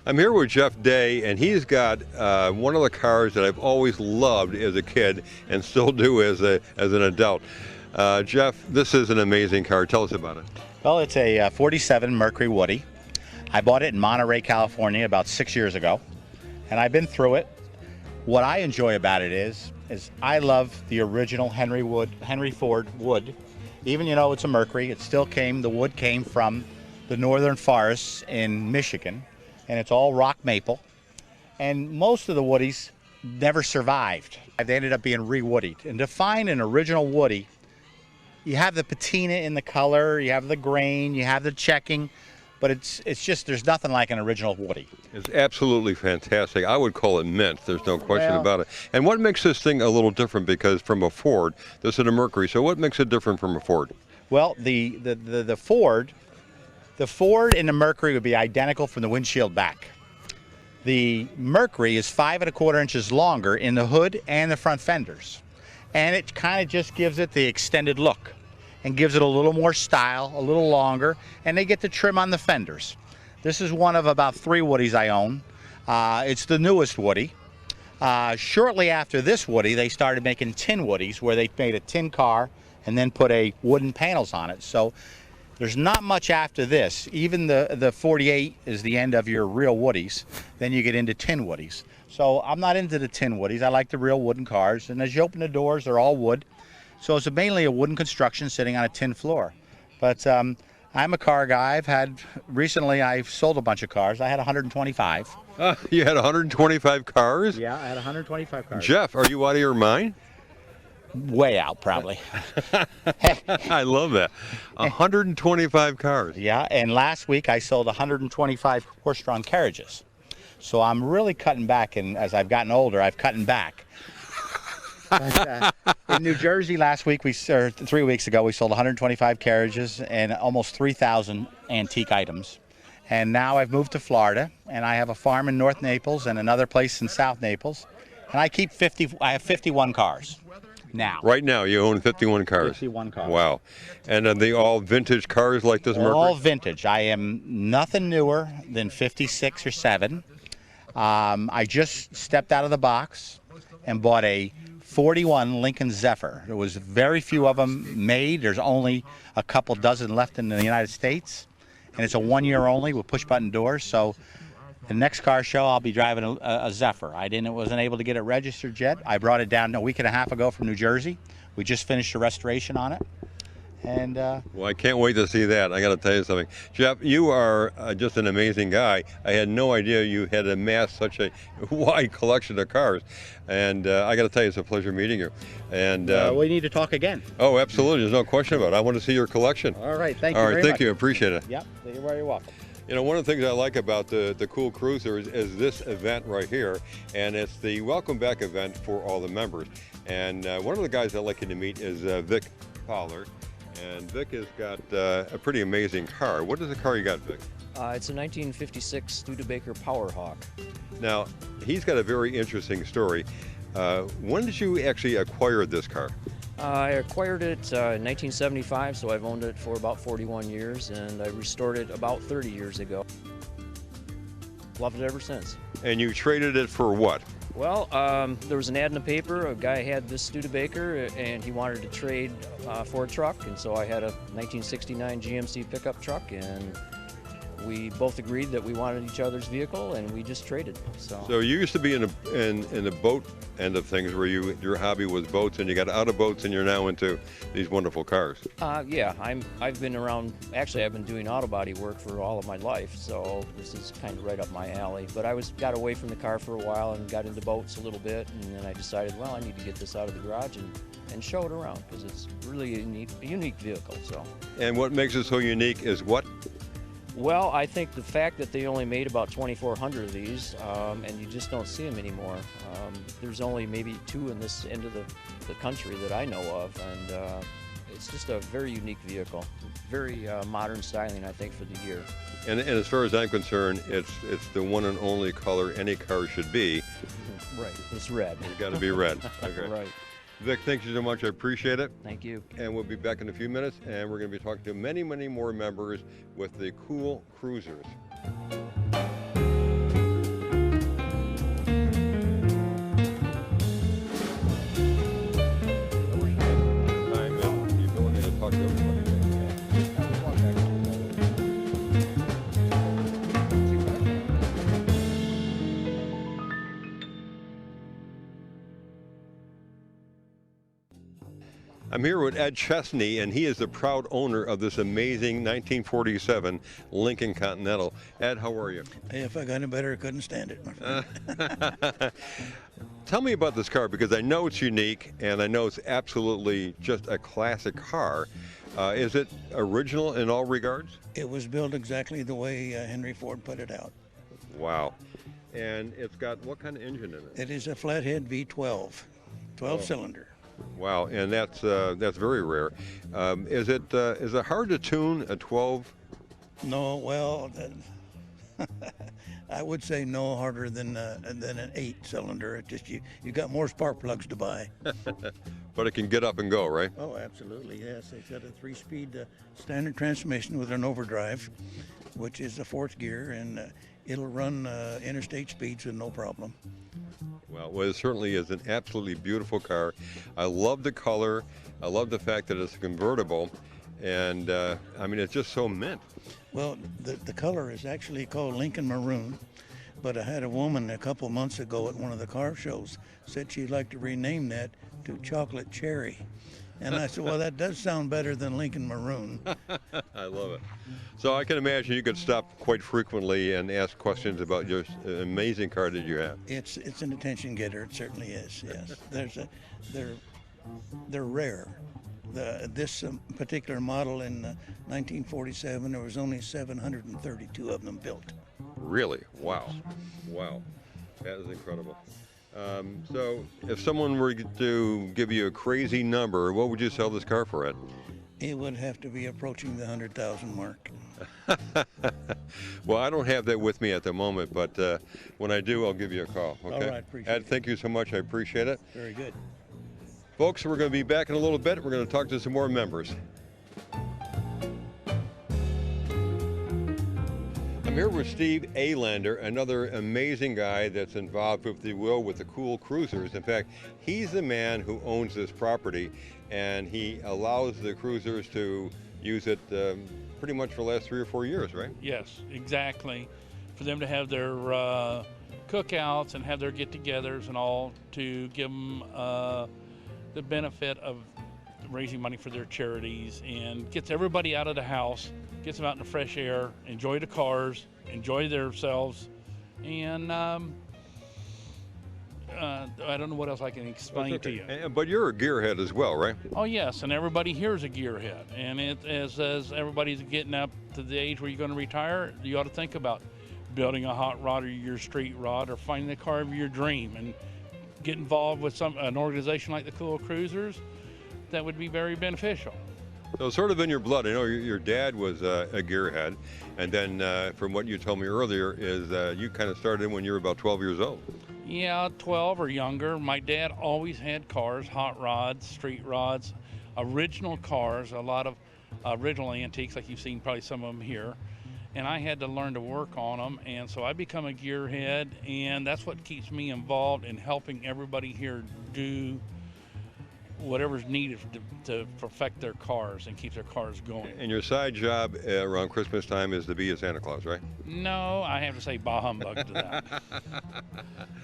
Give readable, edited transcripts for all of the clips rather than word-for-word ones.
I'm here with Jeff Day, and he's got one of the cars that I've always loved as a kid and still do as an adult. Jeff, this is an amazing car. Tell us about it. Well, it's a 47 Mercury Woody. I bought it in Monterey, California about 6 years ago, and I've been through it. What I enjoy about it is I love the original Henry Ford wood. Even though it's a Mercury, the wood came from the northern forests in Michigan, and it's all rock maple. And most of the Woodies never survived. They ended up being re-woodied. And to find an original Woody, you have the patina in the color, you have the grain, you have the checking, but it's just, there's nothing like an original Woody. It's absolutely fantastic. I would call it mint. There's no question about it. And what makes this thing a little different? Because from a Ford, this is a Mercury. So what makes it different from a Ford? Well, the Ford and the Mercury would be identical from the windshield back. The Mercury is 5 1/4 inches longer in the hood and the front fenders. And it kind of just gives it the extended look and gives it a little more style, a little longer, and they get the trim on the fenders. This is one of about 3 Woodies I own. It's the newest Woody. Shortly after this Woody, they started making tin Woodies, where they made a tin car and then put a wooden panels on it. So there's not much after this. Even the 48 is the end of your real Woodies. Then you get into tin Woodies. So I'm not into the tin Woodies. I like the real wooden cars. And as you open the doors, they're all wood. So it's mainly a wooden construction sitting on a tin floor. But I'm a car guy. Recently I've sold a bunch of cars. I had 125. You had 125 cars? Yeah, I had 125 cars. Jeff, are you out of your mind? Way out, probably. I love that. 125 cars. Yeah, and last week I sold 125 horse-drawn carriages. So I'm really cutting back, and as I've gotten older, I've cutting back. But, in New Jersey last week, 3 weeks ago, we sold 125 carriages and almost 3,000 antique items. And now I've moved to Florida, and I have a farm in North Naples and another place in South Naples. And I have 51 cars. Now. Right now, you own 51 cars. 51 cars. Wow. And are they all vintage cars like this Mercury? All vintage. I am nothing newer than 56 or 7. I just stepped out of the box and bought a 41 Lincoln Zephyr. There was very few of them made. There's only a couple dozen left in the United States. And it's a 1 year only with push button doors. So the next car show, I'll be driving a Zephyr. Wasn't able to get it registered yet. I brought it down a week and a half ago from New Jersey. We just finished the restoration on it. And well, I can't wait to see that. I got to tell you something. Jeff, you are just an amazing guy. I had no idea you had amassed such a wide collection of cars. And I got to tell you, it's a pleasure meeting you. And we need to talk again. Oh, absolutely. There's no question about it. I want to see your collection. All right. Thank you very much. All right. Thank you. Appreciate it. Yep. You're very welcome. You know, one of the things I like about the Cool Cruiser is this event right here, and it's the welcome back event for all the members. And one of the guys I'd like you to meet is Vic Pollard, and Vic has got a pretty amazing car. What is the car you got, Vic? It's a 1956 Studebaker Powerhawk. Now, he's got a very interesting story. When did you actually acquire this car? I acquired it in 1975, so I've owned it for about 41 years, and I restored it about 30 years ago. Loved it ever since. And you traded it for what? Well, there was an ad in the paper. A guy had this Studebaker, and he wanted to trade for a truck, and so I had a 1969 GMC pickup truck, and we both agreed that we wanted each other's vehicle, and we just traded. So you used to be in the boat end of things, where your hobby was boats, and you got out of boats, and you're now into these wonderful cars. Yeah, I've been around. Actually, I've been doing auto body work for all of my life, so this is kind of right up my alley. But I got away from the car for a while and got into boats a little bit, and then I decided, well, I need to get this out of the garage and show it around, because it's really a unique vehicle. So. And what makes it so unique is what? Well, I think the fact that they only made about 2,400 of these, and you just don't see them anymore. There's only maybe 2 in this end of the country that I know of, and it's just a very unique vehicle. Very modern styling, I think, for the year. And as far as I'm concerned, it's the one and only color any car should be. Right, it's red. It's got to be red. Okay. Right. Vic, thank you so much. I appreciate it. Thank you. And we'll be back in a few minutes, and we're going to be talking to many, many more members with the Cool Cruisers. I'm here with Ed Chesney, and he is the proud owner of this amazing 1947 Lincoln Continental. Ed, how are you? Hey, if I got any better, I couldn't stand it, my friend. Tell me about this car, because I know it's unique, and I know it's absolutely just a classic car. Is it original in all regards? It was built exactly the way Henry Ford put it out. Wow. And it's got what kind of engine in it? It is a flathead V12, 12-cylinder. Wow, and that's very rare. Is it hard to tune a 12? No, well, I would say no harder than an 8-cylinder. It just you got more spark plugs to buy. But it can get up and go, right? Oh, absolutely, yes. It's got a 3-speed standard transmission with an overdrive, which is a 4th gear, and it'll run interstate speeds with no problem. Well, it certainly is an absolutely beautiful car. I love the color. I love the fact that it's a convertible, and I mean, it's just so mint. Well, the color is actually called Lincoln Maroon, but I had a woman a couple months ago at one of the car shows said she'd like to rename that to Chocolate Cherry. And I said, well, that does sound better than Lincoln Maroon. I love it. So I can imagine you could stop quite frequently and ask questions about your amazing car that you have. It's an attention getter. It certainly is. Yes, they're rare. This particular model in 1947, there was only 732 of them built. Really? Wow. Wow. That is incredible. So if someone were to give you a crazy number, what would you sell this car for, Ed? It would have to be approaching the 100,000 mark. Well, I don't have that with me at the moment, but when I do, I'll give you a call. Okay? All right, appreciate Ed, it. thank you so much. I appreciate it. Very good. Folks, we're going to be back in a little bit. We're going to talk to some more members. I'm here with Steve Alander, another amazing guy that's involved, if you will, with the cool cruisers. In fact, he's the man who owns this property, and he allows the cruisers to use it pretty much for the last 3 or 4 years, right? Yes, exactly. For them to have their cookouts and have their get-togethers and all, to give them the benefit of raising money for their charities, and gets everybody out of the house, gets them out in the fresh air, enjoy the cars, enjoy themselves, and I don't know what else I can explain to you. But you're a gearhead as well, right? Oh yes, and everybody here is a gearhead, and as everybody's getting up to the age where you're going to retire, you ought to think about building a hot rod or your street rod, or finding the car of your dream, and get involved with an organization like the Cool Cruisers. That would be very beneficial. So sort of in your blood. I know your dad was a gearhead, and then from what you told me earlier is you kind of started when you were about 12 years old. Yeah, 12 or younger. My dad always had cars, hot rods, street rods, original cars, a lot of original antiques, like you've seen probably some of them here. And I had to learn to work on them, and so I become a gearhead, and that's what keeps me involved in helping everybody here do whatever's needed to perfect their cars and keep their cars going. And your side job around Christmas time is to be a Santa Claus, right? No, I have to say bah humbug to that.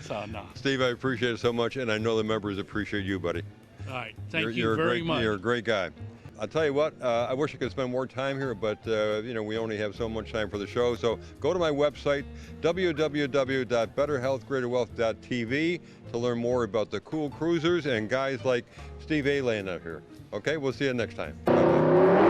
So, no. Steve, I appreciate it so much, and I know the members appreciate you, buddy. All right, thank you very much. You're a great guy. I'll tell you what, I wish I could spend more time here, but we only have so much time for the show. So go to my website, www.betterhealthgreaterwealth.tv, to learn more about the cool cruisers and guys like Steve Alander here. Okay, we'll see you next time. Bye-bye.